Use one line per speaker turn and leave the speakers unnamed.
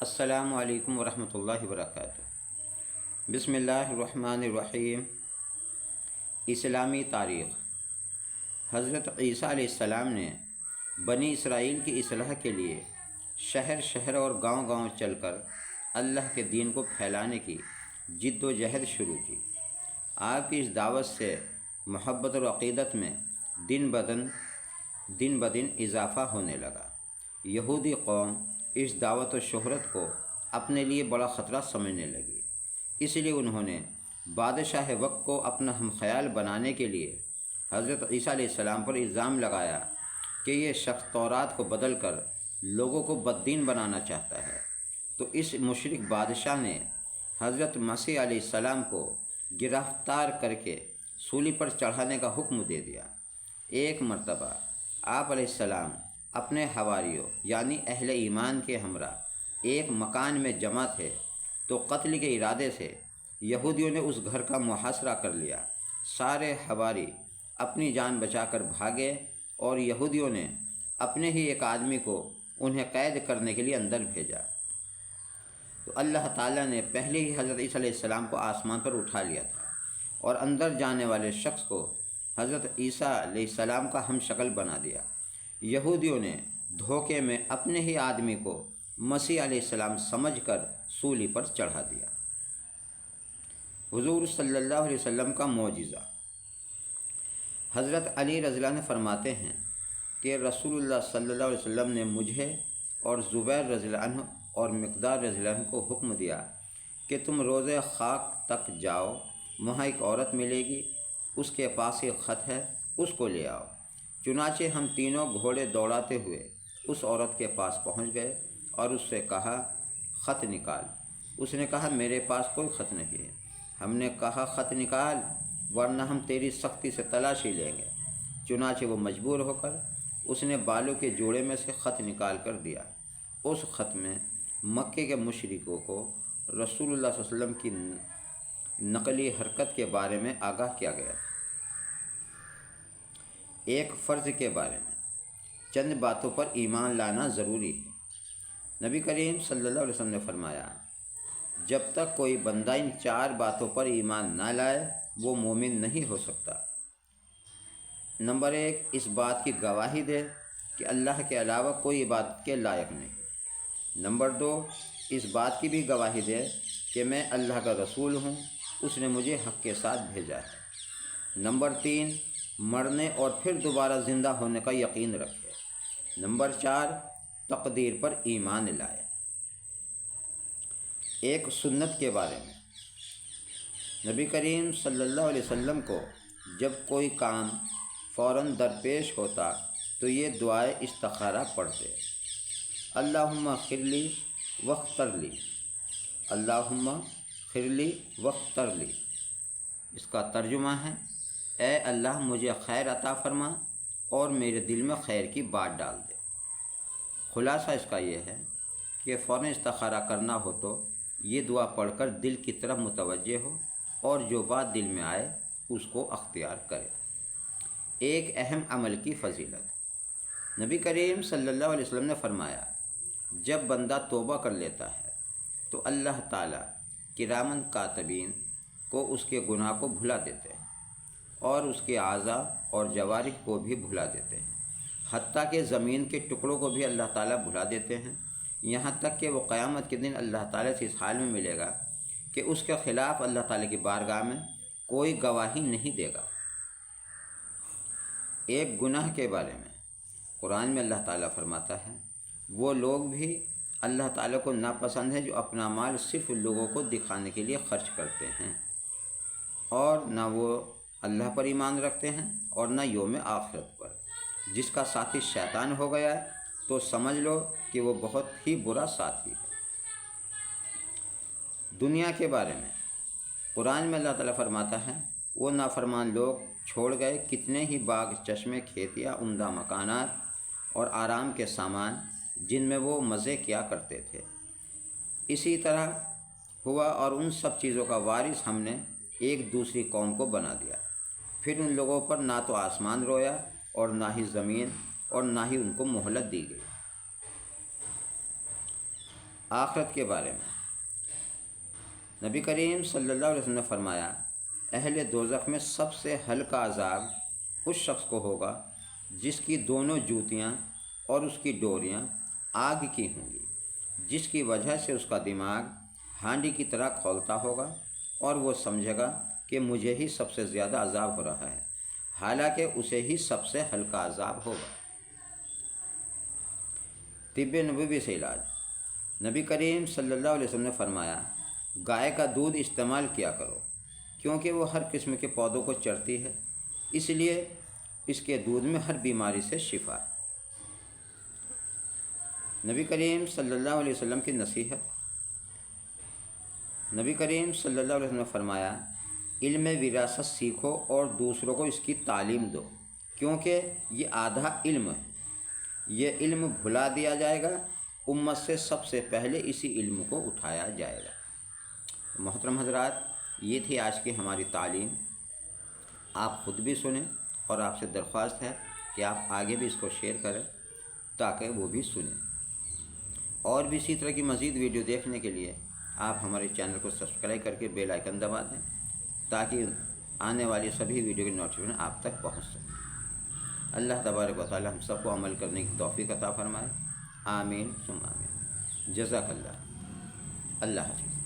السلام علیکم ورحمۃ اللہ وبرکاتہ۔ بسم اللہ الرحمن الرحیم۔ اسلامی تاریخ۔ حضرت عیسیٰ علیہ السلام نے بنی اسرائیل کی اصلاح کے لیے شہر شہر اور گاؤں گاؤں چل کر اللہ کے دین کو پھیلانے کی جد و جہد شروع کی۔ آپ کی اس دعوت سے محبت اور عقیدت میں دن بدن اضافہ ہونے لگا۔ یہودی قوم اس دعوت و شہرت کو اپنے لیے بڑا خطرہ سمجھنے لگی، اس لیے انہوں نے بادشاہ وقت کو اپنا ہم خیال بنانے کے لیے حضرت عیسیٰ علیہ السلام پر الزام لگایا کہ یہ شخص تورات کو بدل کر لوگوں کو بددین بنانا چاہتا ہے۔ تو اس مشرک بادشاہ نے حضرت مسیح علیہ السلام کو گرفتار کر کے سولی پر چڑھانے کا حکم دے دیا۔ ایک مرتبہ آپ علیہ السلام اپنے حواریوں یعنی اہل ایمان کے ہمراہ ایک مکان میں جمع تھے تو قتل کے ارادے سے یہودیوں نے اس گھر کا محاصرہ کر لیا۔ سارے حواری اپنی جان بچا کر بھاگے اور یہودیوں نے اپنے ہی ایک آدمی کو انہیں قید کرنے کے لیے اندر بھیجا۔ تو اللہ تعالیٰ نے پہلے ہی حضرت عیسیٰ علیہ السلام کو آسمان پر اٹھا لیا تھا اور اندر جانے والے شخص کو حضرت عیسیٰ علیہ السلام کا ہم شکل بنا دیا۔ یہودیوں نے دھوکے میں اپنے ہی آدمی کو مسیح علیہ السلام سمجھ کر سولی پر چڑھا دیا۔ حضور صلی اللہ علیہ وسلم کا معجزہ۔ حضرت علی رضی اللہ عنہ فرماتے ہیں کہ رسول اللہ صلی اللہ علیہ وسلم نے مجھے اور زبیر رضی اللہ عنہ اور مقدار رضی اللہ عنہ کو حکم دیا کہ تم روز خاک تک جاؤ، وہاں ایک عورت ملے گی، اس کے پاس ایک خط ہے، اس کو لے آؤ۔ چنانچہ ہم تینوں گھوڑے دوڑاتے ہوئے اس عورت کے پاس پہنچ گئے اور اس سے کہا خط نکال۔ اس نے کہا میرے پاس کوئی خط نہیں ہے۔ ہم نے کہا خط نکال ورنہ ہم تیری سختی سے تلاشی لیں گے۔ چنانچہ وہ مجبور ہو کر اس نے بالوں کے جوڑے میں سے خط نکال کر دیا۔ اس خط میں مکے کے مشرکوں کو رسول اللہ صلی اللہ علیہ وسلم کی نقلی حرکت کے بارے میں آگاہ کیا گیا تھا۔ ایک فرض کے بارے میں چند باتوں پر ایمان لانا ضروری ہے۔ نبی کریم صلی اللہ علیہ وسلم نے فرمایا جب تک کوئی بندہ ان 4 باتوں پر ایمان نہ لائے وہ مومن نہیں ہو سکتا۔ نمبر 1، اس بات کی گواہی دے کہ اللہ کے علاوہ کوئی عبادت کے لائق نہیں۔ نمبر 2، اس بات کی بھی گواہی دے کہ میں اللہ کا رسول ہوں، اس نے مجھے حق کے ساتھ بھیجا ہے۔ نمبر 3، مرنے اور پھر دوبارہ زندہ ہونے کا یقین رکھے۔ نمبر 4، تقدیر پر ایمان لائے۔ ایک سنت کے بارے میں نبی کریم صلی اللہ علیہ وسلم کو جب کوئی کام فوراً درپیش ہوتا تو یہ دعائے استخارہ پڑھتے: اللہم اغفر لی واختر لی، اللہم اغفر لی واختر لی۔ اس کا ترجمہ ہے اے اللہ مجھے خیر عطا فرما اور میرے دل میں خیر کی بات ڈال دے۔ خلاصہ اس کا یہ ہے کہ فوراً استخارہ کرنا ہو تو یہ دعا پڑھ کر دل کی طرف متوجہ ہو اور جو بات دل میں آئے اس کو اختیار کرے۔ ایک اہم عمل کی فضیلت۔ نبی کریم صلی اللہ علیہ وسلم نے فرمایا جب بندہ توبہ کر لیتا ہے تو اللہ تعالیٰ کراماً کاتبین کو اس کے گناہ کو بھلا دیتے ہیں اور اس کے اعضاء اور جوارح کو بھی بھلا دیتے ہیں، حتیٰ کہ زمین کے ٹکڑوں کو بھی اللہ تعالیٰ بھلا دیتے ہیں، یہاں تک کہ وہ قیامت کے دن اللہ تعالیٰ سے اس حال میں ملے گا کہ اس کے خلاف اللہ تعالیٰ کی بارگاہ میں کوئی گواہی نہیں دے گا۔ ایک گناہ کے بارے میں قرآن میں اللہ تعالیٰ فرماتا ہے وہ لوگ بھی اللہ تعالیٰ کو ناپسند ہیں جو اپنا مال صرف لوگوں کو دکھانے کے لیے خرچ کرتے ہیں اور نہ وہ اللہ پر ایمان رکھتے ہیں اور نہ یوم آخرت پر۔ جس کا ساتھی شیطان ہو گیا ہے تو سمجھ لو کہ وہ بہت ہی برا ساتھی ہے۔ دنیا کے بارے میں قرآن میں اللہ تعالیٰ فرماتا ہے وہ نافرمان لوگ چھوڑ گئے کتنے ہی باغ، چشمے، کھیتیاں، عمدہ مکانات اور آرام کے سامان جن میں وہ مزے کیا کرتے تھے۔ اسی طرح ہوا اور ان سب چیزوں کا وارث ہم نے ایک دوسری قوم کو بنا دیا، پھر ان لوگوں پر نہ تو آسمان رویا اور نہ ہی زمین اور نہ ہی ان کو مہلت دی گئی۔ آخرت کے بارے میں نبی کریم صلی اللہ علیہ وسلم نے فرمایا، اہل دوزخ میں سب سے ہلکا عذاب اس شخص کو ہوگا جس کی دونوں جوتیاں اور اس کی ڈوریاں آگ کی ہوں گی، جس کی وجہ سے اس کا دماغ ہانڈی کی طرح کھولتا ہوگا اور وہ سمجھے گا کہ مجھے ہی سب سے زیادہ عذاب ہو رہا ہے، حالانکہ اسے ہی سب سے ہلکا عذاب ہوگا۔ طب نبوی سے علاج نبی کریم صلی اللہ علیہ وسلم نے فرمایا، گائے کا دودھ استعمال کیا کرو کیونکہ وہ ہر قسم کے پودوں کو چرتی ہے، اس لیے اس کے دودھ میں ہر بیماری سے شفا ہے۔ نبی کریم صلی اللہ علیہ وسلم کی نصیحت، نبی کریم صلی اللہ علیہ وسلم نے فرمایا، علم وراثت سیکھو اور دوسروں کو اس کی تعلیم دو، کیونکہ یہ آدھا علم ہے، یہ علم بھلا دیا جائے گا، امت سے سب سے پہلے اسی علم کو اٹھایا جائے گا۔ محترم حضرات، یہ تھی آج کی ہماری تعلیم، آپ خود بھی سنیں اور آپ سے درخواست ہے کہ آپ آگے بھی اس کو شیئر کریں تاکہ وہ بھی سنیں، اور بھی اسی طرح کی مزید ویڈیو دیکھنے کے لیے آپ ہمارے چینل کو سبسکرائب کر کے بیل آئیکن دبا دیں تاکہ آنے والی سبھی ویڈیو کی نوٹیفیکیشن آپ تک پہنچ سکے۔ اللہ تبارک و تعالی ہم سب کو عمل کرنے کی توفیق عطا فرمائے، آمین ثم آمین۔ جزاک اللہ، اللہ حافظ۔